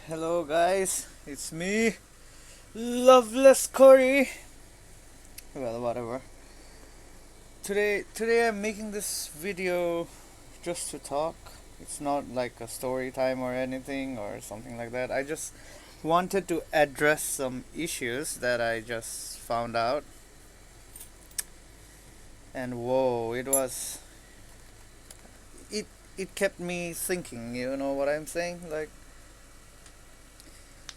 Hello guys, it's me, Loveless Corey. Well, whatever. Today I'm making this video just to talk. It's not like a story time or anything or something like that. I just wanted to address some issues that I just found out. And whoa, it it kept me thinking, you know what I'm saying? Like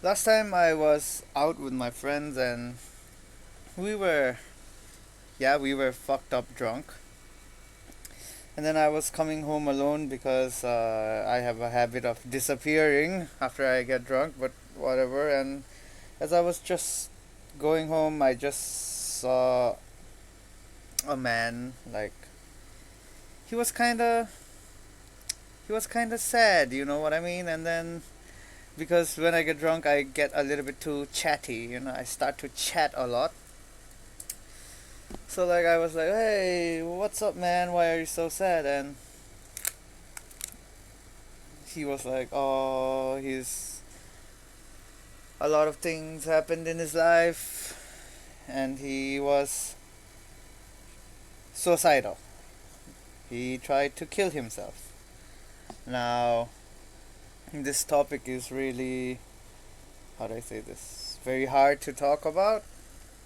last time I was out with my friends and we were we were fucked up drunk. And then I was coming home alone because I have a habit of disappearing after I get drunk, but whatever. And as I was just going home, I just saw a man. Like he was kind of he was kind of sad, you know what I mean? And then because when I get drunk, I get a little bit too chatty. I start to chat a lot. So like I was like, "Hey, what's up, man? Why are you so sad?" And he was like, "Oh, he's a lot of things happened in his life and he was suicidal. He tried to kill himself." Now, this topic is really, how do I say this? Very hard to talk about.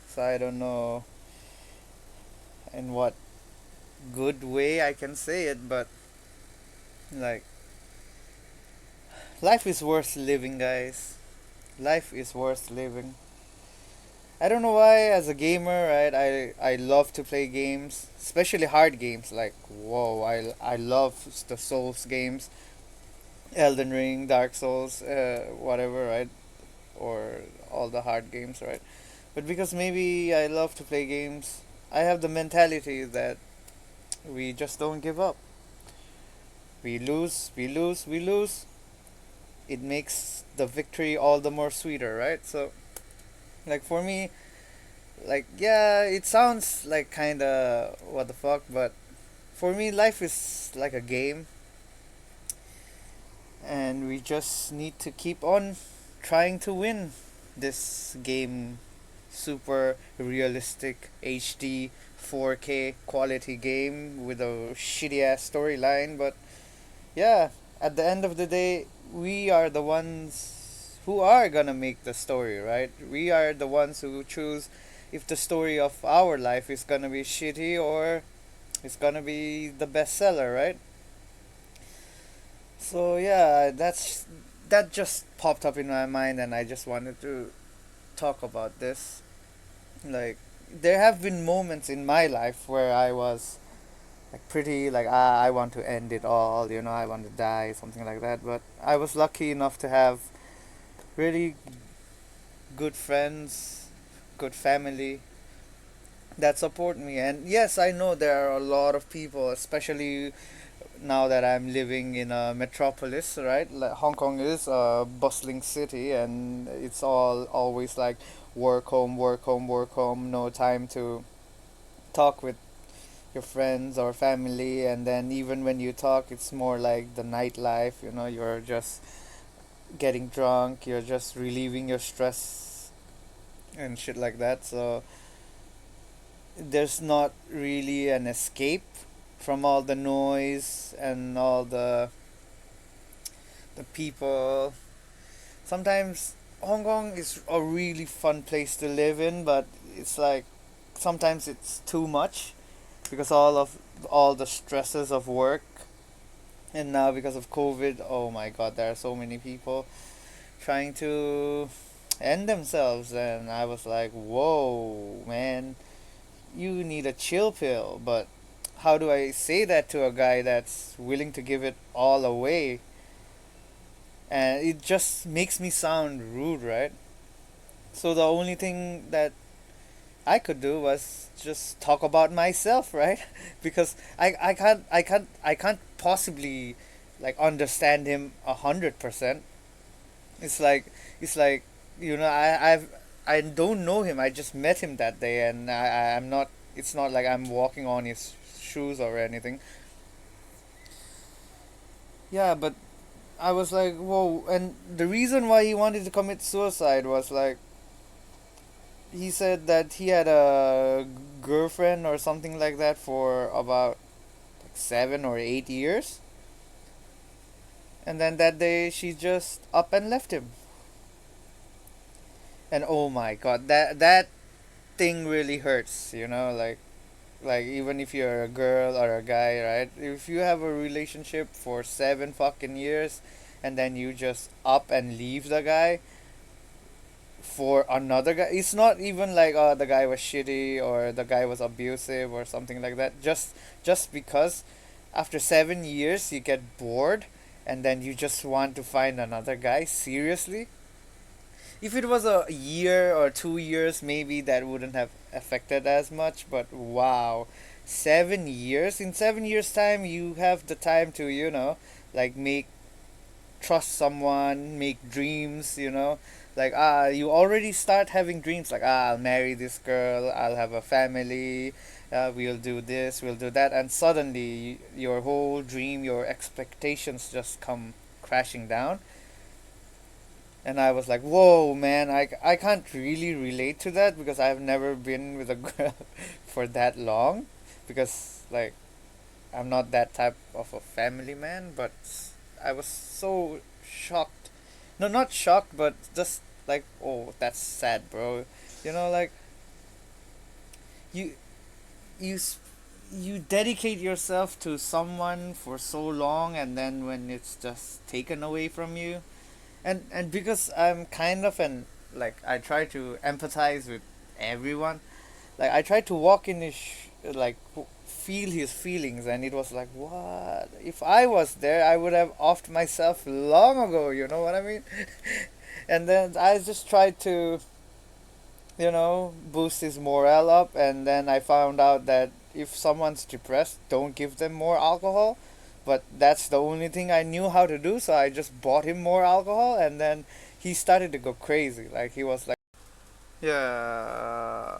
So I don't know in what good way I can say it, but like, life is worth living, guys. Life is worth living. I don't know why, as a gamer, right? I love to play games, especially hard games. Like, whoa, I love the Souls games, Elden Ring, Dark Souls, whatever, right? Or all the hard games, right? But because maybe I love to play games, I have the mentality that we just don't give up. We lose, we lose, we lose. It makes the victory all the more sweeter, right? So, like for me, like yeah, it sounds like kind of what the fuck, but for me, life is like a game, and we just need to keep on trying to win this game. Super realistic HD 4K quality game with a shitty ass storyline, but yeah, at the end of the day, we are the ones who are gonna make the story, right? We are the ones who choose if the story of our life is gonna be shitty or it's gonna be the bestseller, right? So yeah, that just popped up in my mind, and I just wanted to talk about this. Like, there have been moments in my life where I was like pretty like I want to end it all, I want to die, something like that. But I was lucky enough to have really good friends, good family that support me. And yes, I know there are a lot of people, especially now that I'm living in a metropolis, right? Like Hong Kong is a bustling city, and it's all always like work home, work home, work home, no time to talk with your friends or family. And then even when you talk, it's more like the nightlife, you're just getting drunk, you're just relieving your stress and shit like that. So there's not really an escape from all the noise and all the people. Sometimes Hong Kong is a really fun place to live in, but it's like sometimes it's too much because all the stresses of work. And now because of COVID, oh my god, there are so many people trying to end themselves. And I was like, whoa, man, you need a chill pill. But how do I say that to a guy that's willing to give it all away? And it just makes me sound rude, right? So the only thing that I could do was just talk about myself, right? Because I can't possibly like understand him 100%. It's like it's like I don't know him. I just met him that day, and I'm not. It's not like I'm walking on his shoes or anything. Yeah, but I was like, whoa. And the reason why he wanted to commit suicide was like, he said that he had a girlfriend or something like that for about like 7 or 8 years, and then that day she just up and left him. And oh my god, that thing really hurts, like even if you're a girl or a guy, right? If you have a relationship for 7 fucking years and then you just up and leave the guy for another guy, it's not even like, oh, the guy was shitty or the guy was abusive or something like that. Just because after 7 years you get bored and then you just want to find another guy. Seriously? If it was a year or 2 years, maybe that wouldn't have affected as much. But wow, 7 years. In 7 years' time, you have the time to, like make trust someone, make dreams. Like you already start having dreams. Like I'll marry this girl. I'll have a family. We'll do this. We'll do that. And suddenly, your whole dream, your expectations just come crashing down. And I was like, whoa, man, I can't really relate to that because I've never been with a girl for that long. Because, like, I'm not that type of a family man, but I was so shocked. No, not shocked, but just like, oh, that's sad, bro. Like, you, you, s- you dedicate yourself to someone for so long, and then when it's just taken away from you, and because I'm kind of an, like, I try to empathize with everyone. Like I try to walk in his feel his feelings, and it was like, what if I was there? I would have offed myself long ago. You know what I mean? And then I just tried to, boost his morale up, and then I found out that if someone's depressed, don't give them more alcohol. But that's the only thing I knew how to do, so I just bought him more alcohol, and then he started to go crazy. Like he was like, yeah,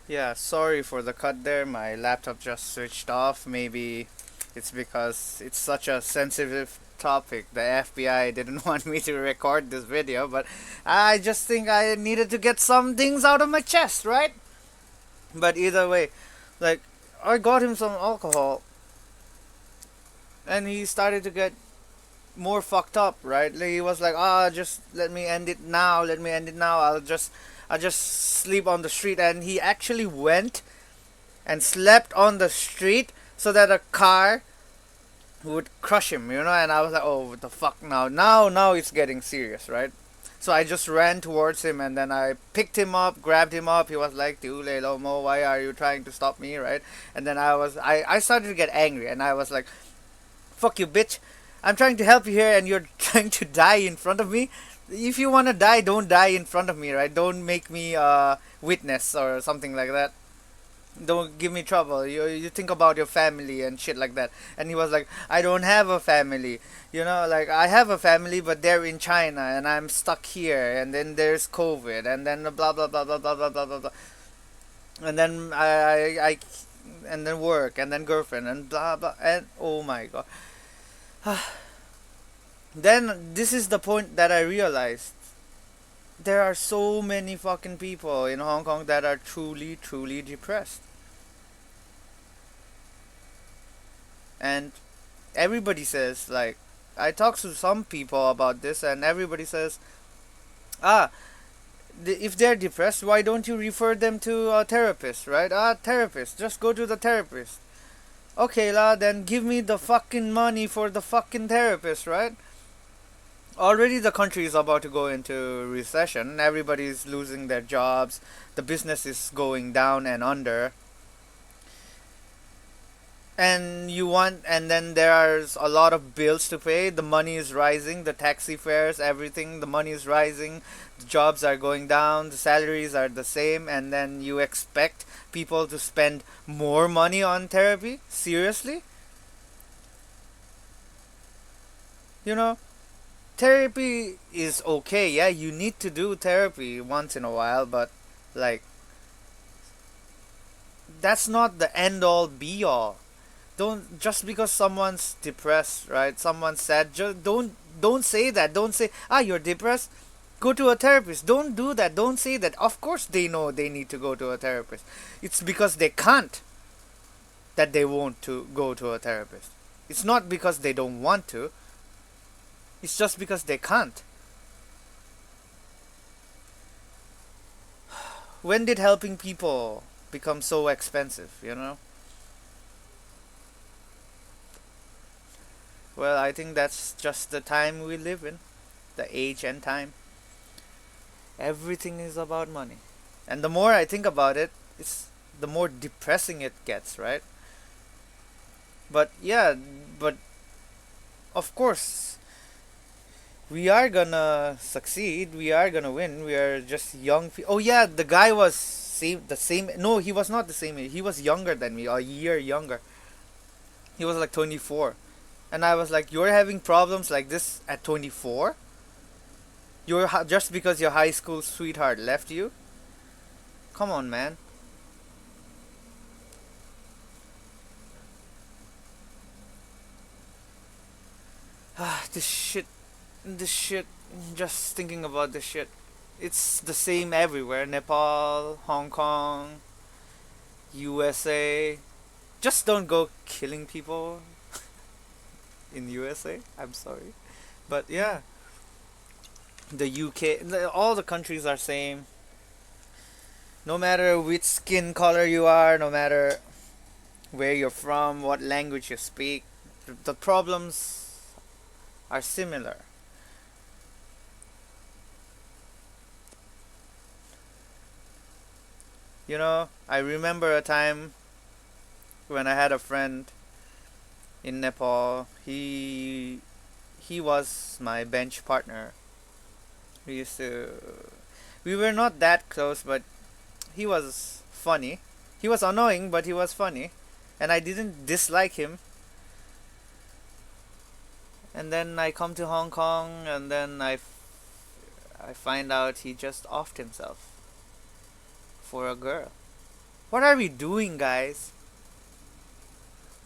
yeah, sorry for the cut there. My laptop just switched off. Maybe it's because it's such a sensitive topic. The FBI didn't want me to record this video, but I just think I needed to get some things out of my chest, right? But either way, like, I got him some alcohol, and he started to get more fucked up, right? Like, he was like, just let me end it now. Let me end it now. I'll just sleep on the street. And he actually went and slept on the street so that a car would crush him, And I was like, oh, what the fuck now? Now it's getting serious, right? So I just ran towards him, and then I picked him up, grabbed him up. He was like, Tule Lomo, why are you trying to stop me, right? And then I started to get angry, and I was like, fuck you, bitch. I'm trying to help you here, and you're trying to die in front of me. If you want to die, don't die in front of me, right? Don't make me a witness or something like that. Don't give me trouble. You think about your family and shit like that. And he was like, I don't have a family. Like, I have a family, but they're in China, and I'm stuck here, and then there's COVID, and then blah blah blah blah blah blah blah blah, blah. And then and then work, and then girlfriend, and blah blah, and oh my god. Then this is the point that I realized. There are so many fucking people in Hong Kong that are truly, truly depressed. And everybody says, like, I talk to some people about this, and everybody says, ah, if they're depressed, why don't you refer them to a therapist, right? Therapist, just go to the therapist. Okay, lah, then give me the fucking money for the fucking therapist, right? Already the country is about to go into recession. Everybody's losing their jobs. The business is going down and under. And then there's a lot of bills to pay. The money is rising, the taxi fares, everything, the money is rising, the jobs are going down, the salaries are the same, and then you expect people to spend more money on therapy? Seriously? You know, therapy is okay. Yeah, you need to do therapy once in a while, but like, that's not the end all be all. Don't, just because someone's depressed, right? Someone's sad, just don't Don't say that. Don't say, ah, you're depressed. Go to a therapist. Don't do that. Don't say that. Of course they know they need to go to a therapist. It's because they can't that they won't to go to a therapist. It's not because they don't want to. It's just because they can't. When did helping people become so expensive, you know? Well, I think that's just the time we live in, the age and time. Everything is about money. And the more I think about it, it's the more depressing it gets, right? But yeah, but of course, we are gonna succeed. We are gonna win. We are just young. Oh yeah, the guy was same the same. No, he was not the same age. He was younger than me, a year younger. He was like 24, and I was like, "You're having problems like this at 24? Just because your high school sweetheart left you? Come on, man." Ah, this shit, this shit. Just thinking about this shit. It's the same everywhere. Nepal, Hong Kong, USA. Just don't go killing people in USA. I'm sorry, but yeah, the UK, all the countries are same. No matter which skin color you are, no matter where you're from, what language you speak, the problems are similar. You know, I remember a time when I had a friend in Nepal. He was my bench partner. We used to we were not that close, but he was funny. He was annoying, but he was funny, and I didn't dislike him. And then I come to Hong Kong, and then I find out he just offed himself for a girl. What are we doing, guys?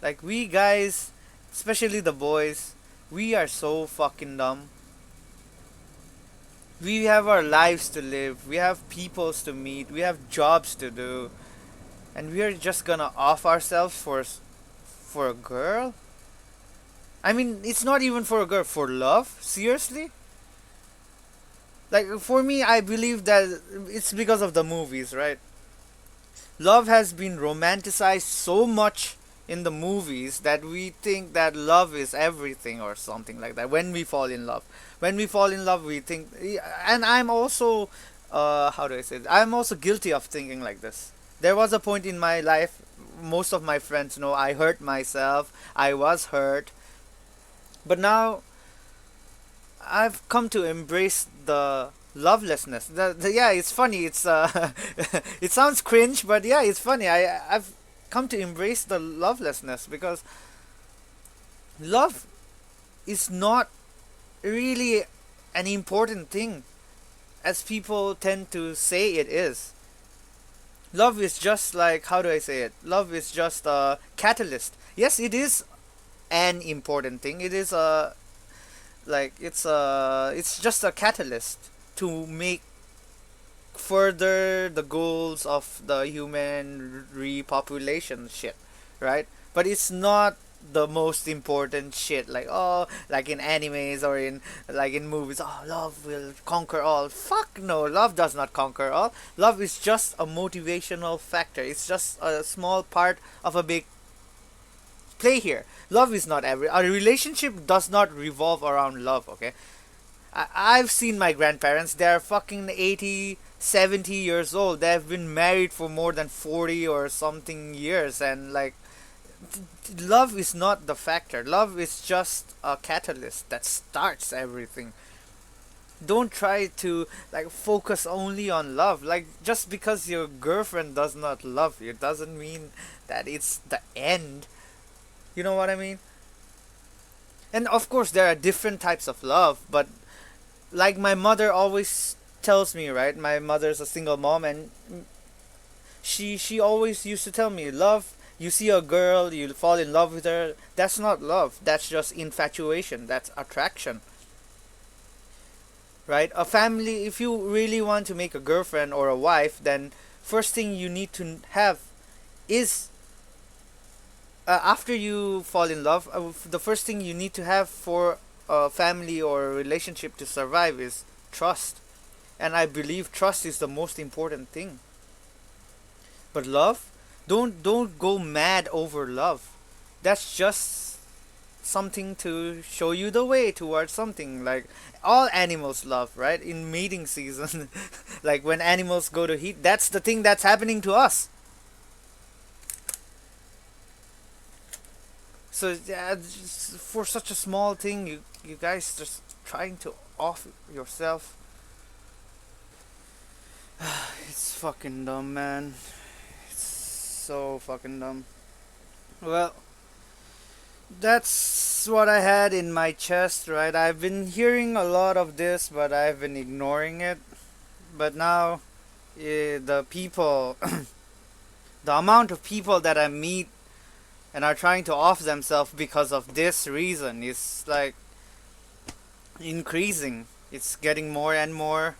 Like, we guys, especially the boys, we are so fucking dumb. We have our lives to live, we have peoples to meet, we have jobs to do, and we are just gonna off ourselves for a girl? I mean, it's not even for a girl, for love? Seriously? Like, for me, I believe that it's because of the movies, right? Love has been romanticized so much in the movies that we think that love is everything or something like that when we fall in love. When we fall in love, we think, and I'm also, how do I say it? I'm also guilty of thinking like this. There was a point in my life, most of my friends know, I hurt myself, I was hurt, but now I've come to embrace the lovelessness. Yeah, it's funny. It's it sounds cringe, but yeah, it's funny. I've come to embrace the lovelessness because love is not really an important thing as people tend to say it is. Love is just like, how do I say it? Love is just a catalyst. Yes, it is an important thing. It is a it's just a catalyst to make further the goals of the human repopulation shit, right? But it's not the most important shit, like, oh, like in animes or in, like in movies, oh, love will conquer all. Fuck no, love does not conquer all. Love is just a motivational factor. It's just a small part of a big play here. Love is not every. A relationship does not revolve around love, okay? I've seen my grandparents. They're fucking 80, 70 years old. They've been married for more than 40 or something years. And, like, love is not the factor. Love is just a catalyst that starts everything. Don't try to, like, focus only on love. Like, just because your girlfriend does not love you doesn't mean that it's the end. You know what I mean? And of course, there are different types of love, but like my mother always tells me, right? My mother's a single mom, and she always used to tell me, love. You see a girl, you fall in love with her. That's not love. That's just infatuation. That's attraction. right? A family, if you really want to make a girlfriend or a wife, then first thing you need to have is, after you fall in love, the first thing you need to have for a family or a relationship to survive is trust. And I believe trust is the most important thing. But love, don't go mad over love. That's just something to show you the way towards something. Like all animals love, right? In mating season, like when animals go to heat, that's the thing that's happening to us. So yeah, just for such a small thing, you guys just trying to off yourself. It's fucking dumb, man. It's so fucking dumb. Well, that's what I had in my chest, right? I've been hearing a lot of this, but I've been ignoring it. But now, the people, the amount of people that I meet and are trying to off themselves because of this reason is like increasing. It's getting more and more.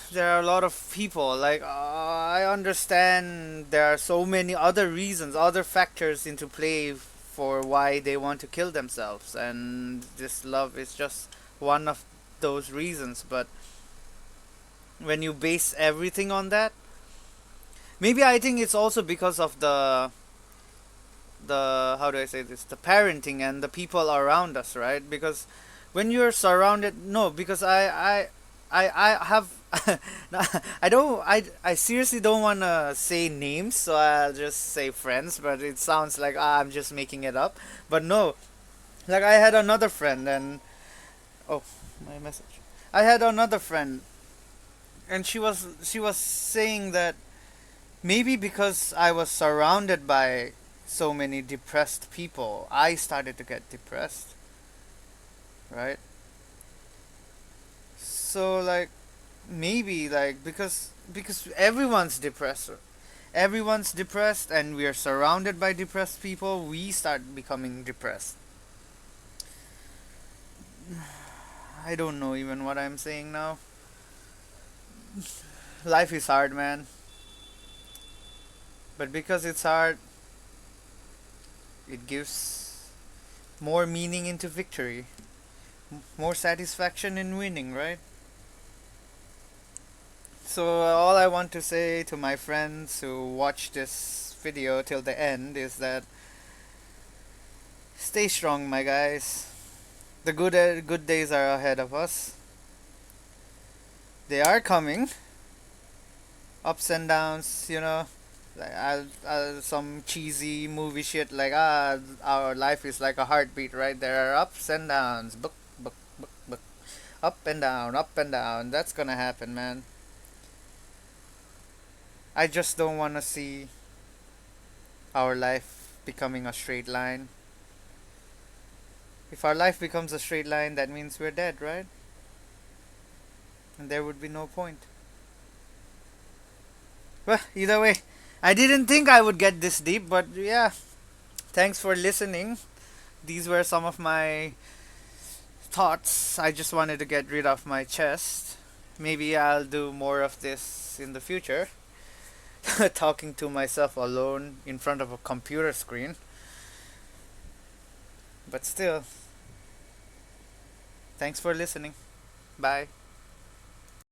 There are a lot of people, like, I understand there are so many other reasons, other factors into play for why they want to kill themselves, and this love is just one of those reasons. But when you base everything on that, maybe I think it's also because of the how do I say this, the parenting and the people around us, right? Because when you're surrounded, no, because I have no, I seriously don't want to say names, so I'll just say friends, but it sounds like, I'm just making it up. But no, like I had another friend, and oh, my message. I had another friend, and she was saying that maybe because I was surrounded by so many depressed people, I started to get depressed, right? So like maybe like because everyone's depressed and we are surrounded by depressed people, we start becoming depressed. I don't know even what I'm saying now. Life is hard, man, but because it's hard, it gives more meaning into victory, more satisfaction in winning, right? So all I want to say to my friends who watch this video till the end is that stay strong, my guys. The good days are ahead of us. They are coming. Ups and downs, Like some cheesy movie shit like, our life is like a heartbeat, right? There are ups and downs. Book, book, book, book. Up and down, up and down. That's gonna happen, man. I just don't wanna see our life becoming a straight line. If our life becomes a straight line, that means we're dead, right? And there would be no point. Well, either way, I didn't think I would get this deep, but yeah, thanks for listening. These were some of my thoughts. I just wanted to get rid of my chest. Maybe I'll do more of this in the future. Talking to myself alone in front of a computer screen. But still, thanks for listening. Bye.